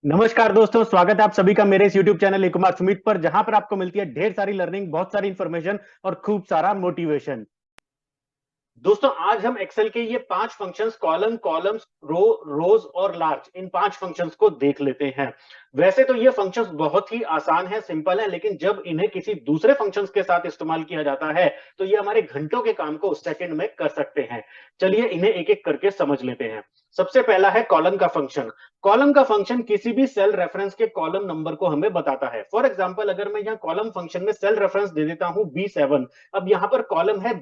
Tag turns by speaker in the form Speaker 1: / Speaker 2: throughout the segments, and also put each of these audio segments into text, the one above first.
Speaker 1: नमस्कार दोस्तों, स्वागत है आप सभी का मेरे इस YouTube channel e commerce Sumit पर, जहां पर आपको मिलती है ढेर सारी लर्निंग, बहुत सारी इंफॉर्मेशन और खूब सारा मोटिवेशन। दोस्तों, आज हम एक्सेल के ये 5 फंक्शंस कॉलम्स, रोज और लार्ज, इन 5 फंक्शंस को देख लेते हैं। वैसे तो ये फंक्शंस बहुत ही आसान है, सिंपल है, लेकिन जब इन्हें किसी दूसरे फंक्शंस के साथ इस्तेमाल किया जाता है तो ये हमारे घंटों के काम को सेकंड में कर सकते हैं। चलिए इन्हें एक एक करके समझ लेते हैं। सबसे पहला है कॉलम का फंक्शन। कॉलम का फंक्शन किसी भी सेल रेफरेंस के कॉलम नंबर को हमें बताता है। फॉर एग्जांपल, अगर मैं यहाँ कॉलम फंक्शन में सेल रेफरेंस दे देता हूं B7। अब यहाँ पर कॉलम है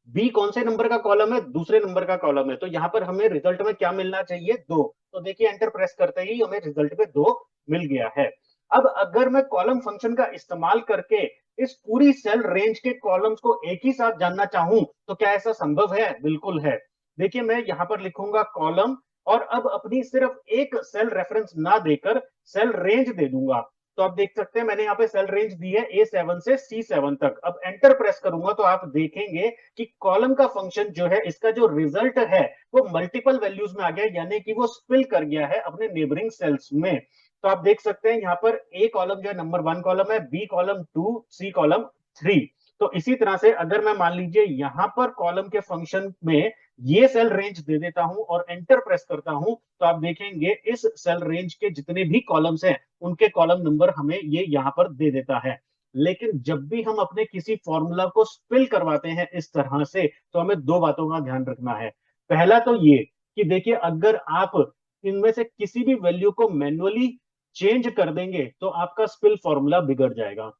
Speaker 1: बी कौन से नंबर का कॉलम है? दूसरे नंबर का कॉलम है। तो यहां पर हमें रिजल्ट में क्या मिलना चाहिए? 2। तो देखिए एंटर प्रेस करते ही हमें रिजल्ट में 2 मिल गया है। अब अगर मैं कॉलम फंक्शन का इस्तेमाल करके इस पूरी सेल रेंज के कॉलम्स को एक ही साथ जानना चाहूं तो क्या ऐसा संभव है? बिल्कुल है। देखिए मैं यहां पर लिखूंगा कॉलम, और अब अपनी सिर्फ एक सेल रेफरेंस ना देकर सेल रेंज दे दूंगा। तो आप देख सकते हैं मैंने यहाँ पे सेल रेंज दी है A7 से C7 तक। अब एंटर प्रेस करूंगा तो आप देखेंगे कि कॉलम का फंक्शन जो है, इसका जो रिजल्ट है वो मल्टीपल वैल्यूज में आ गया, यानी कि वो स्पिल कर गया है अपने नेबरिंग सेल्स में। तो आप देख सकते हैं यहाँ पर ए कॉलम जो है नंबर 1 कॉलम है, बी कॉलम 2, सी कॉलम 3। तो इसी तरह से अगर मैं मान लीजिए यहां पर कॉलम के फंक्शन में ये सेल रेंज दे देता हूं और एंटर प्रेस करता हूं, तो आप देखेंगे इस सेल रेंज के जितने भी कॉलम्स हैं उनके कॉलम नंबर हमें ये यहां पर दे देता है। लेकिन जब भी हम अपने किसी फॉर्मूला को स्पिल करवाते हैं इस तरह से, तो हमें दो बातों का ध्यान रखना है। पहला तो ये कि देखिए अगर आप इनमें से किसी भी वैल्यू को मैन्युअली चेंज कर देंगे तो आपका स्पिल फॉर्मूला बिगड़ जाएगा।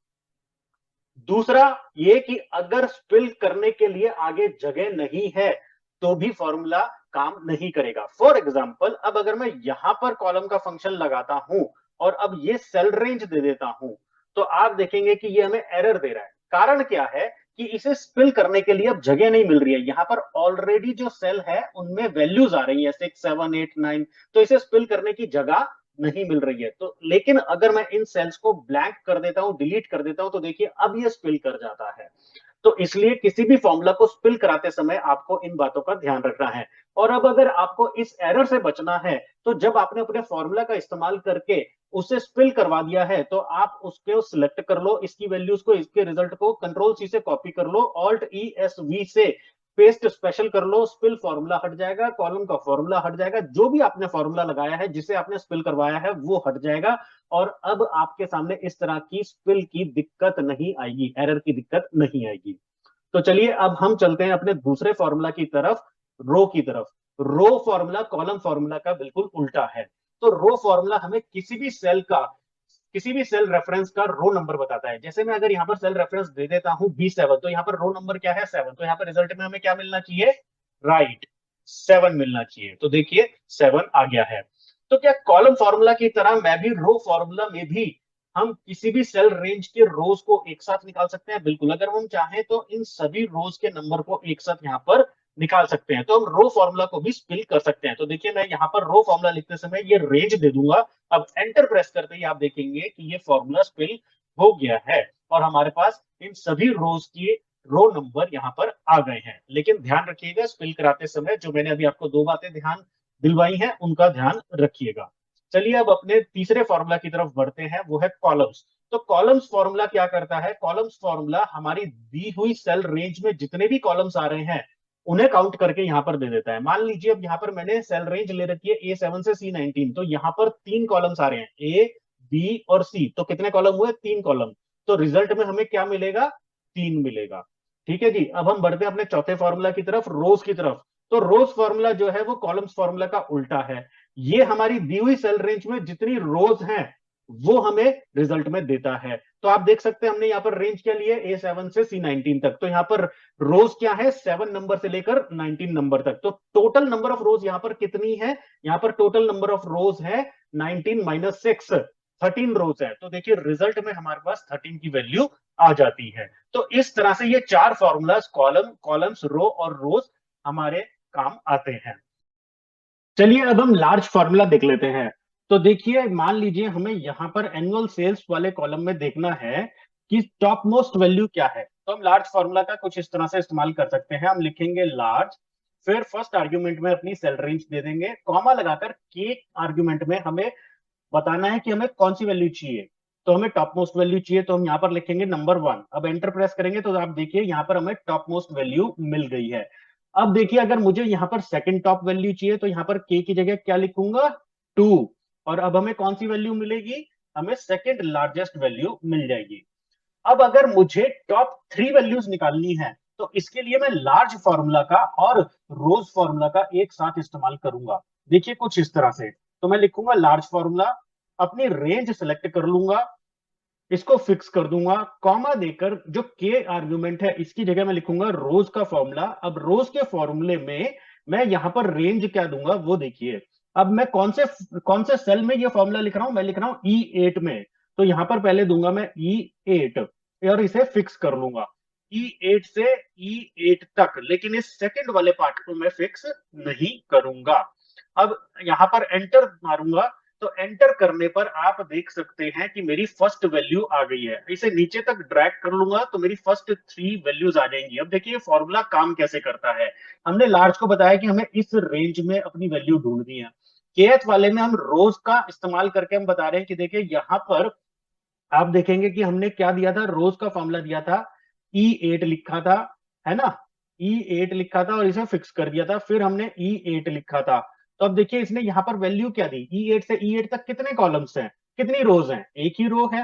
Speaker 1: दूसरा ये कि अगर स्पिल करने के लिए आगे जगह नहीं है तो भी फॉर्मूला काम नहीं करेगा। फॉर एग्जाम्पल, अब अगर मैं यहां पर कॉलम का फंक्शन लगाता हूं और अब ये सेल रेंज दे देता हूं, तो आप देखेंगे कि ये हमें एरर दे रहा है। कारण क्या है कि इसे स्पिल करने के लिए अब जगह नहीं मिल रही है। यहां पर ऑलरेडी जो सेल है उनमें वैल्यूज आ रही है 6, 7, 8, 9। तो इसे स्पिल करने की जगह नहीं मिल रही है। तो लेकिन अगर मैं इन सेल्स को ब्लैंक कर देता हूं, डिलीट कर देता हूं, तो देखिए अब ये स्पिल कर जाता है। तो इसलिए किसी भी फॉर्मूला को स्पिल कराते समय आपको इन बातों का ध्यान रखना है। और अब अगर आपको इस एरर से बचना है तो जब आपने अपने फॉर्मूला का इस्तेमाल करके उसे स्पिल करवा दिया है तो आप उसको सिलेक्ट कर लो, इसकी वैल्यूज को, इसके रिजल्ट को कंट्रोल सी से कॉपी कर लो, ऑल्ट ई एस वी से पेस्ट स्पेशल कर लो, स्पिल फॉर्मूला हट जाएगा, कॉलम का फॉर्मूला हट जाएगा, जो भी आपने फॉर्मूला लगाया है, जिसे आपने स्पिल करवाया है, वो हट जाएगा। और अब आपके सामने इस तरह की स्पिल की दिक्कत नहीं आएगी, एरर की दिक्कत नहीं आएगी। तो चलिए अब हम चलते हैं अपने दूसरे फॉर्मूला की तरफ, रो की तरफ। रो फॉर्मूला कॉलम फॉर्मूला का बिल्कुल उल्टा है। तो रो फॉर्मूला हमें किसी भी सेल रेफरेंस का रो नंबर बताता है। जैसे मैं अगर यहाँ पर सेल रेफरेंस दे देता हूं B7, तो यहाँ पर रो नंबर क्या है? 7। तो यहाँ पर रिजल्ट में हमें क्या मिलना चाहिए? राइट, 7 मिलना चाहिए। तो देखिए 7 आ गया है। तो क्या कॉलम फॉर्मूला की तरह मैं भी रो फॉर्मूला में भी हम किसी भी सेल रेंज के रोज को एक साथ निकाल सकते हैं? बिल्कुल, अगर हम चाहें तो इन सभी रोज के नंबर को एक साथ यहाँ पर निकाल सकते हैं। तो हम रो फॉर्मूला को भी स्पिल कर सकते हैं। तो देखिए मैं यहाँ पर रो फॉर्मूला लिखते समय ये रेंज दे दूंगा। अब एंटर प्रेस करते ही आप देखेंगे कि ये फॉर्मूला स्पिल हो गया है और हमारे पास इन सभी रोज की रो नंबर यहाँ पर आ गए हैं। लेकिन ध्यान रखिएगा, स्पिल कराते समय जो मैंने अभी आपको दो बातें ध्यान दिलवाई हैं उनका ध्यान रखिएगा। चलिए अब अपने तीसरे फॉर्मूला की तरफ बढ़ते हैं, वो है कॉलम्स। तो कॉलम्स फॉर्मूला क्या करता है? कॉलम्स फॉर्मूला हमारी दी हुई सेल रेंज में जितने भी कॉलम्स आ रहे हैं उन्हें काउंट करके यहां पर दे देता है। मान लीजिए अब यहां पर मैंने सेल रेंज ले रखी है A7 से C19, तो यहां पर 3 कॉलम्स आ रहे हैं, ए, बी और सी। तो कितने कॉलम हुए? 3 कॉलम। तो रिजल्ट में हमें क्या मिलेगा? 3 मिलेगा। ठीक है जी। अब हम बढ़ते हैं अपने चौथे फॉर्मूला की तरफ, रोज की तरफ। तो रोज फॉर्मूला जो है वो कॉलम्स फॉर्मूला का उल्टा है। ये हमारी दी हुई सेल रेंज में जितनी रोज हैं वो हमें रिजल्ट में देता है। तो आप देख सकते हैं हमने यहाँ पर रेंज क्या लिया है? A7 से C19 तक। तो यहाँ पर रोज क्या है? 7 नंबर से लेकर 19 नंबर तक। तो टोटल नंबर ऑफ रोज यहाँ पर कितनी है? यहाँ पर टोटल नंबर ऑफ रोज है 19 माइनस 6, 13 रोज है। तो देखिए रिजल्ट में हमारे पास 13 की वैल्यू आ जाती है। तो इस तरह से ये चार फॉर्मूलाज, कॉलम्स, रो और रोज हमारे काम आते हैं। चलिए अब हम लार्ज फॉर्मूला देख लेते हैं। तो देखिए मान लीजिए हमें यहां पर एनुअल सेल्स वाले कॉलम में देखना है कि टॉप मोस्ट वैल्यू क्या है। तो हम लार्ज फॉर्मूला का कुछ इस तरह से इस्तेमाल कर सकते हैं। हम लिखेंगे लार्ज, फिर फर्स्ट आर्ग्यूमेंट में अपनी सेल रेंज दे देंगे, कॉमा लगाकर के आर्ग्यूमेंट में हमें बताना है कि हमें कौन सी वैल्यू चाहिए। तो हमें टॉप मोस्ट वैल्यू चाहिए, तो हम यहाँ पर लिखेंगे नंबर 1। अब एंटर प्रेस करेंगे तो आप देखिए यहाँ पर हमें टॉप मोस्ट वैल्यू मिल गई है। अब देखिए अगर मुझे यहाँ पर सेकंड टॉप वैल्यू चाहिए तो यहाँ पर के की जगह क्या लिखूंगा, 2। और अब हमें कौन सी वैल्यू मिलेगी, हमें सेकंड लार्जेस्ट वैल्यू मिल जाएगी। अब अगर मुझे टॉप 3 वैल्यूज निकालनी है तो इसके लिए मैं लार्ज फॉर्मूला का और रोज फॉर्मूला का एक साथ इस्तेमाल करूंगा। देखिए कुछ इस तरह से, तो मैं लिखूंगा लार्ज फॉर्मूला, अपनी रेंज सेलेक्ट कर लूंगा, इसको फिक्स कर दूंगा, कॉमा देकर जो के आर्गुमेंट है इसकी जगह मैं लिखूंगा रोज का फॉर्मूला। अब रोज के फॉर्मूले में मैं यहां पर रेंज क्या दूंगा वो देखिए। अब मैं कौन से सेल में ये फॉर्मूला लिख रहा हूं, मैं लिख रहा हूं E8 में। तो यहां पर पहले दूंगा मैं E8 और इसे फिक्स कर लूंगा, E8 से E8 तक, लेकिन इस सेकंड वाले पार्ट को मैं फिक्स नहीं करूंगा। अब यहां पर एंटर मारूंगा तो एंटर करने पर आप देख सकते हैं कि मेरी फर्स्ट वैल्यू आ गई है। इसे नीचे तक ड्रैग कर लूंगा तो मेरी फर्स्ट 3 वैल्यूज आ जाएंगी। अब देखिए फॉर्मूला काम कैसे करता है। हमने लार्ज को बताया कि हमें इस रेंज में अपनी वैल्यू ढूंढनी है। केथ वाले में हम रोज का इस्तेमाल करके हम बता रहे हैं कि देखिए यहां पर आप देखेंगे कि हमने क्या दिया था, रोज का फॉर्मूला दिया था, E8 लिखा था, है ना, E8 लिखा था और इसे फिक्स कर दिया था, फिर हमने E8 लिखा था। तो अब देखिए इसने यहां पर वैल्यू क्या दी, E8 से E8 तक कितने कॉलम्स हैं, कितनी रोज हैं, एक ही रो है,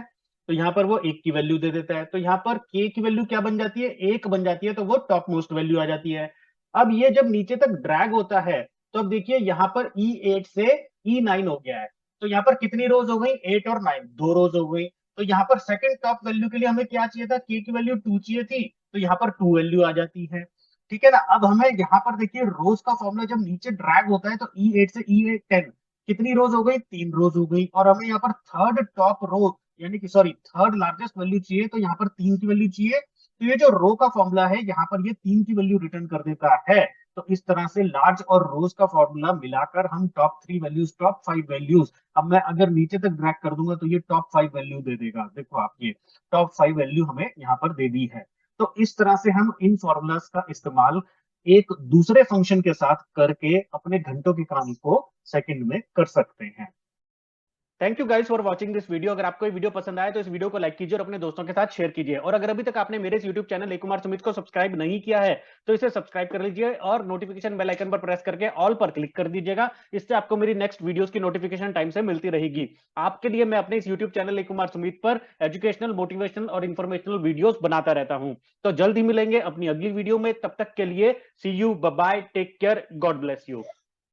Speaker 1: तो यहां पर वो एक की वैल्यू दे देता है। तो यहां पर के की वैल्यू क्या बन जाती है, एक बन जाती है, तो वो टॉप मोस्ट वैल्यू आ जाती है। अब ये जब नीचे तक ड्रैग होता है तो अब देखिए यहां पर E8 से E9 हो गया है, तो यहां पर कितनी रोज हो गई, 8 और 9, 2 रोज हो गई। तो यहाँ पर सेकंड टॉप वैल्यू के लिए हमें क्या चाहिए था, के की वैल्यू 2 चाहिए थी, तो यहाँ पर 2 वैल्यू आ जाती है। ठीक है ना। अब हमें यहाँ पर देखिए रोज का फॉर्मूला जब नीचे ड्रैग होता है तो E8 से E10 कितनी रोज हो गई, 3 रोज हो गई। और हमें यहाँ पर थर्ड टॉप रो यानी कि सॉरी थर्ड लार्जेस्ट वैल्यू चाहिए, तो यहाँ पर 3 की वैल्यू चाहिए। तो ये जो रो का फॉर्मूला है यहाँ पर ये 3 की वैल्यू रिटर्न कर देता है। तो इस तरह से लार्ज और रोज का फॉर्मूला मिलाकर हम टॉप 3 वैल्यूज, टॉप 5 वैल्यूज, अब मैं अगर नीचे तक ड्रैग कर दूंगा तो ये टॉप 5 वैल्यू दे देगा। देखो आप ये टॉप 5 वैल्यू हमें यहाँ पर दे दी है। तो इस तरह से हम इन फॉर्मूलाज का इस्तेमाल एक दूसरे फंक्शन के साथ करके अपने घंटों के काम को सेकंड में कर सकते हैं। Thank you guys for watching this video. अगर आपको ये वीडियो पसंद आया तो इस वीडियो को लाइक कीजिए और अपने दोस्तों के साथ शेयर कीजिए। और अगर अभी तक आपने मेरे इस यूट्यूब चैनल ए कुमार सुमित को सब्सक्राइब नहीं किया है तो इसे सब्सक्राइब कर लीजिए और नोटिफिकेशन बेल आइकन पर प्रेस करके ऑल पर क्लिक कर दीजिएगा। इससे आपको मेरी नेक्स्ट वीडियोस की नोटिफिकेशन टाइम से मिलती रहेगी। आपके लिए मैं अपने इस यूट्यूब चैनल ए कुमार सुमित पर एजुकेशनल, मोटिवेशनल और इन्फॉर्मेशनल वीडियोस बनाता रहता हूं। तो जल्द ही मिलेंगे अपनी अगली वीडियो में, तब तक के लिए see you, bye bye, take care, God bless you.